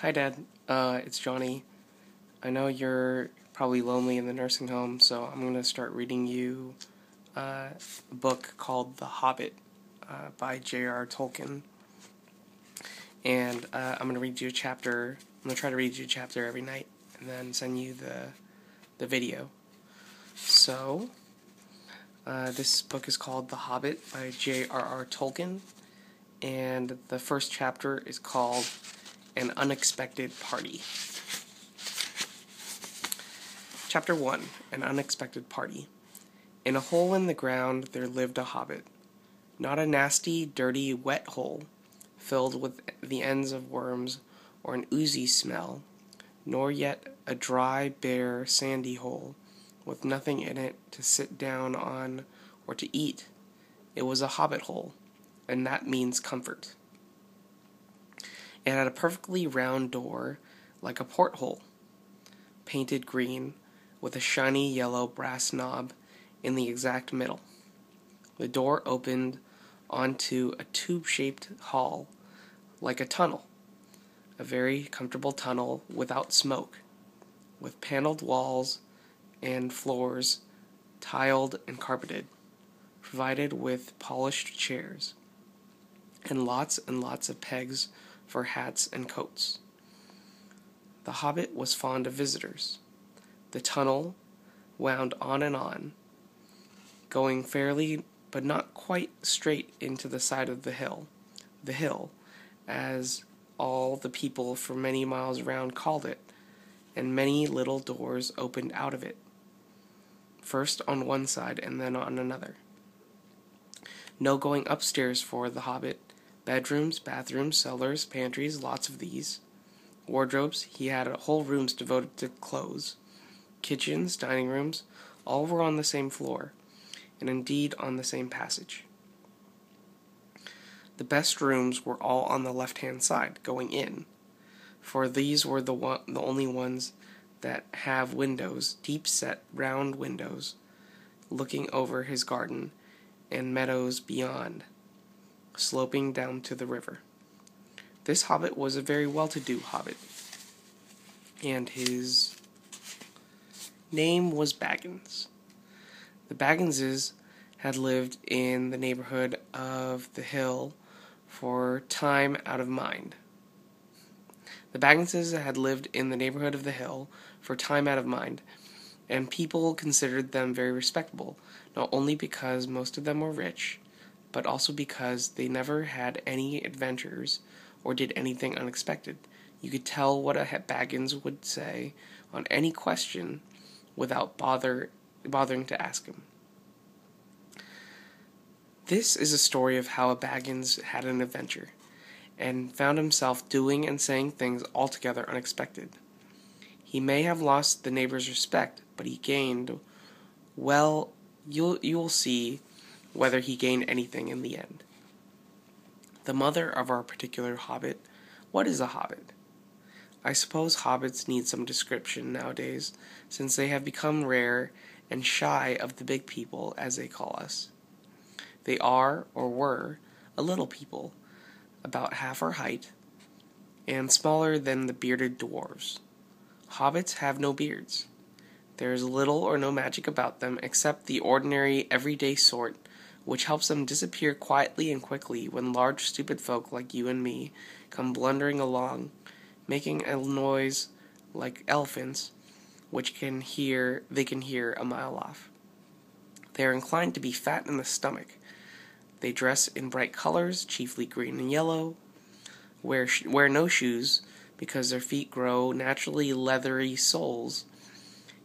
Hi, Dad. It's Johnny. I know you're probably lonely in the nursing home, so I'm going to start reading you a book called The Hobbit by J.R. Tolkien. And I'm going to read you a chapter. I'm going to try to read you a chapter every night and then send you the video. So, this book is called The Hobbit by J.R.R. Tolkien. And the first chapter is called An Unexpected Party. Chapter 1. An Unexpected Party. In a hole in the ground there lived a hobbit. Not a nasty, dirty, wet hole, filled with the ends of worms or an oozy smell, nor yet a dry, bare, sandy hole, with nothing in it to sit down on or to eat. It was a hobbit hole, and that means comfort. It had a perfectly round door, like a porthole, painted green, with a shiny yellow brass knob in the exact middle. The door opened onto a tube-shaped hall, like a tunnel, a very comfortable tunnel without smoke, with paneled walls and floors, tiled and carpeted, provided with polished chairs, and lots of pegs for hats and coats. The hobbit was fond of visitors. The tunnel wound on and on, going fairly but not quite straight into the side of the hill, as all the people for many miles round called it, and many little doors opened out of it, first on one side and then on another. No going upstairs for the hobbit. Bedrooms, bathrooms, cellars, pantries, lots of these. Wardrobes, he had whole rooms devoted to clothes. Kitchens, dining rooms, all were on the same floor, and indeed on the same passage. The best rooms were all on the left-hand side, going in, for these were the only ones that have windows, deep-set, round windows, looking over his garden and meadows beyond, sloping down to the river. This hobbit was a very well-to-do hobbit, and his name was Baggins. The Bagginses had lived in the neighborhood of the hill for time out of mind. The Bagginses had lived in the neighborhood of the hill for time out of mind, and people considered them very respectable, not only because most of them were rich, but also because they never had any adventures or did anything unexpected. You could tell what a Baggins would say on any question without bothering to ask him. This is a story of how a Baggins had an adventure, and found himself doing and saying things altogether unexpected. He may have lost the neighbors' respect, but he gained, well, you will see whether he gained anything in the end. The mother of our particular hobbit. What is a hobbit? I suppose hobbits need some description nowadays, since they have become rare and shy of the big people, as they call us. They are, or were, a little people, about half our height, and smaller than the bearded dwarves. Hobbits have no beards. There is little or no magic about them, except the ordinary, everyday sort, which helps them disappear quietly and quickly when large stupid folk like you and me come blundering along, making a noise like elephants, which they can hear a mile off. They are inclined to be fat in the stomach. They dress in bright colors, chiefly green and yellow, wear no shoes because their feet grow naturally leathery soles,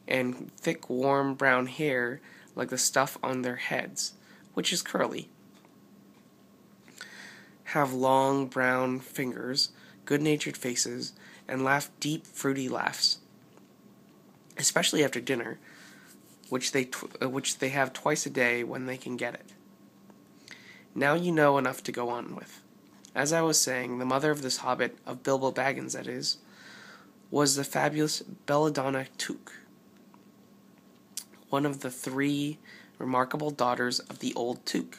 and thick warm brown hair like the stuff on their heads, which is curly. Have long brown fingers, good-natured faces, and laugh deep fruity laughs, especially after dinner, which they have twice a day when they can get it. Now you know enough to go on with. As I was saying, the mother of this hobbit, of Bilbo Baggins that is, was the fabulous Belladonna Took, one of the 3 remarkable daughters of the old Took.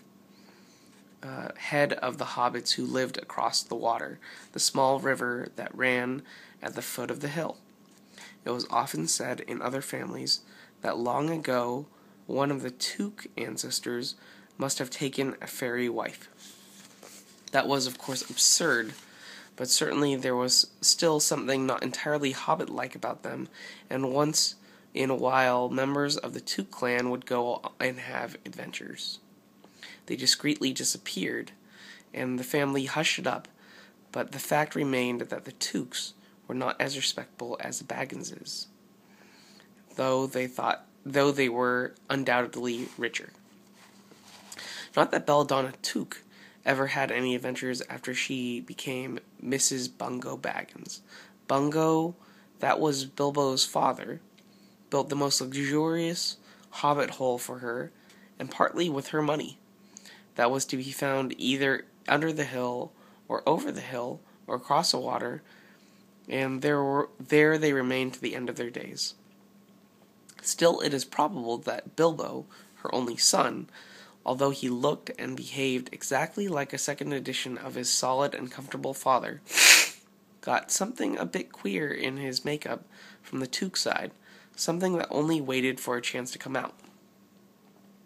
head of the hobbits who lived across the water, the small river that ran at the foot of the hill. It was often said in other families that long ago one of the Took ancestors must have taken a fairy wife. That was, of course, absurd, but certainly there was still something not entirely hobbit-like about them, and once in a while members of the Took clan would go and have adventures. They discreetly disappeared, and the family hushed it up, but the fact remained that the Tooks were not as respectable as the Bagginses, though they were undoubtedly richer. Not that Belladonna Took ever had any adventures after she became Mrs. Bungo Baggins. Bungo, that was Bilbo's father, built the most luxurious hobbit hole for her, and partly with her money. That was to be found either under the hill, or over the hill, or across the water, and there they remained to the end of their days. Still, it is probable that Bilbo, her only son, although he looked and behaved exactly like a second edition of his solid and comfortable father, got something a bit queer in his makeup from the Took side, something that only waited for a chance to come out.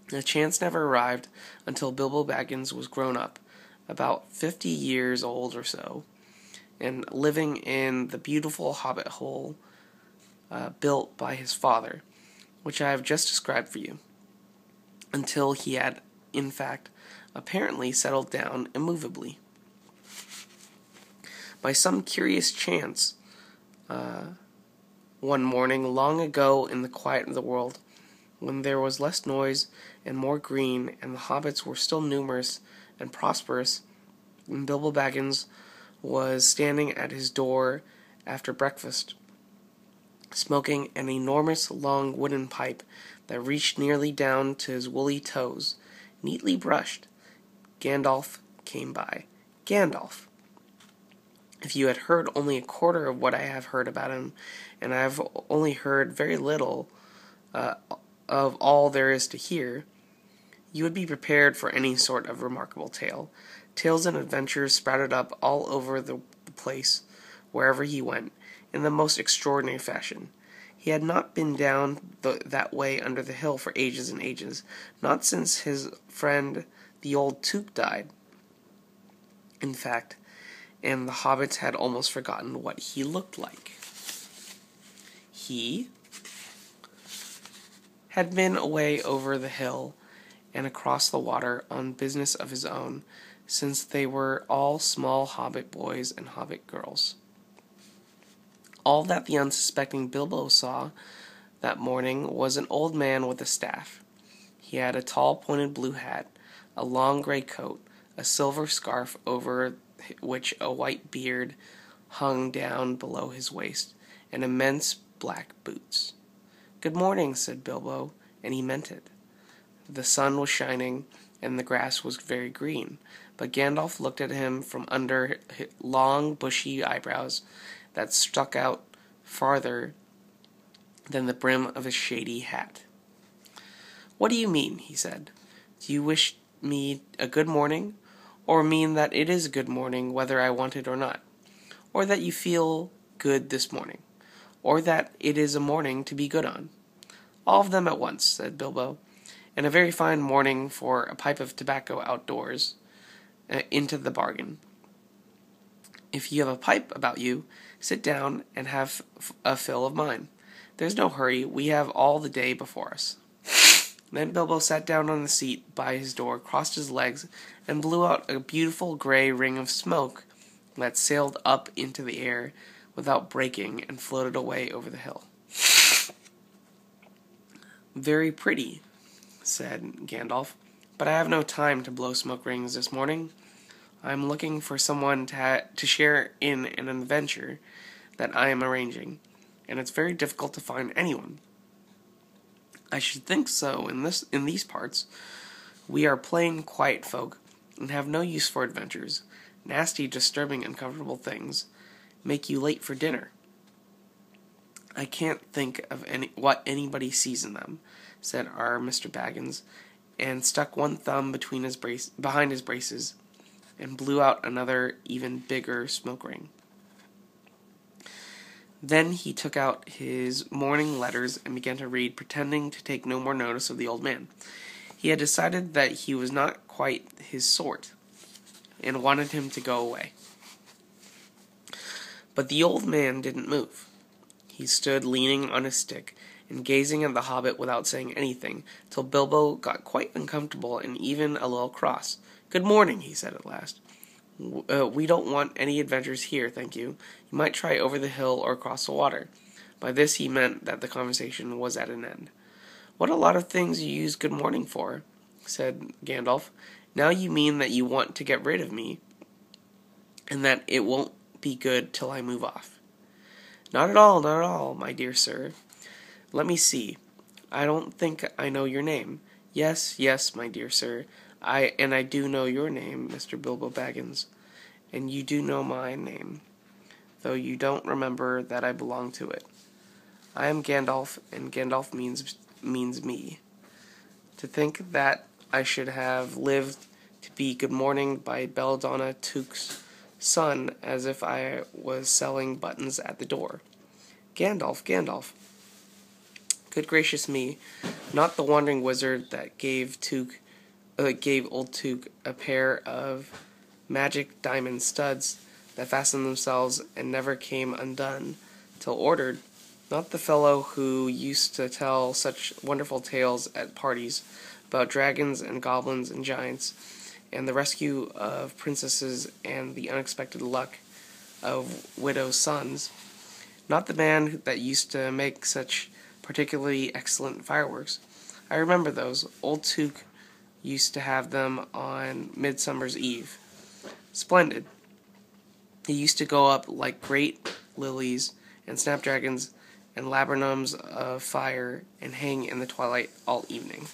The chance never arrived until Bilbo Baggins was grown up, about 50 years old or so, and living in the beautiful hobbit hole built by his father, which I have just described for you, until he had, in fact, apparently settled down immovably. By some curious chance, one morning long ago in the quiet of the world, when there was less noise and more green, and the hobbits were still numerous and prosperous, and Bilbo Baggins was standing at his door after breakfast, smoking an enormous long wooden pipe that reached nearly down to his woolly toes, neatly brushed, Gandalf came by. Gandalf! If you had heard only a quarter of what I have heard about him, and I have only heard very little of all there is to hear, you would be prepared for any sort of remarkable tale. Tales and adventures sprouted up all over the place, wherever he went, in the most extraordinary fashion. He had not been down that way under the hill for ages and ages, not since his friend the old Took died, in fact, and the hobbits had almost forgotten what he looked like. He had been away over the hill and across the water on business of his own, since they were all small hobbit boys and hobbit girls. All that the unsuspecting Bilbo saw that morning was an old man with a staff. He had a tall pointed blue hat, a long gray coat, a silver scarf over which a white beard hung down below his waist, and immense black boots. "Good morning," said Bilbo, and he meant it. The sun was shining, and the grass was very green, but Gandalf looked at him from under long bushy eyebrows that stuck out farther than the brim of his shady hat. "What do you mean?" he said. "Do you wish me a good morning, or mean that it is a good morning whether I want it or not, or that you feel good this morning, or that it is a morning to be good on?" "All of them at once," said Bilbo, "and a very fine morning for a pipe of tobacco outdoors, into the bargain. If you have a pipe about you, sit down and have a fill of mine. There's no hurry, we have all the day before us." Then Bilbo sat down on the seat by his door, crossed his legs, and blew out a beautiful grey ring of smoke that sailed up into the air without breaking and floated away over the hill. "Very pretty," said Gandalf, "but I have no time to blow smoke rings this morning. I am looking for someone to share in an adventure that I am arranging, and it's very difficult to find anyone." "I should think so in these parts. We are plain, quiet folk, and have no use for adventures. Nasty, disturbing, uncomfortable things make you late for dinner." "I can't think of what anybody sees in them," said our Mr. Baggins, and stuck one thumb behind his braces, and blew out another, even bigger smoke ring. Then he took out his morning letters and began to read, pretending to take no more notice of the old man. He had decided that he was not quite his sort, and wanted him to go away. But the old man didn't move. He stood leaning on his stick and gazing at the Hobbit without saying anything, till Bilbo got quite uncomfortable and even a little cross. "Good morning," he said at last. "We don't want any adventures here, thank you. You might try over the hill or across the water." By this he meant that the conversation was at an end. "What a lot of things you use good morning for," said Gandalf. "Now you mean that you want to get rid of me, and that it won't be good till I move off." Not at all, my dear sir. Let me see. I don't think I know your name." Yes, my dear sir. I do know your name, Mr. Bilbo Baggins, and you do know my name, though you don't remember that I belong to it. I am Gandalf, and Gandalf means me. To think that I should have lived to be good morning by Belladonna Took's son, as if I was selling buttons at the door. Gandalf. Good gracious me, not the wandering wizard that gave old Took a pair of magic diamond studs that fastened themselves and never came undone till ordered. Not the fellow who used to tell such wonderful tales at parties about dragons and goblins and giants, and the rescue of princesses and the unexpected luck of widows' sons. Not the man that used to make such particularly excellent fireworks. I remember those. Old Took used to have them on Midsummer's Eve. Splendid. He used to go up like great lilies and snapdragons and laburnums of fire and hang in the twilight all evening.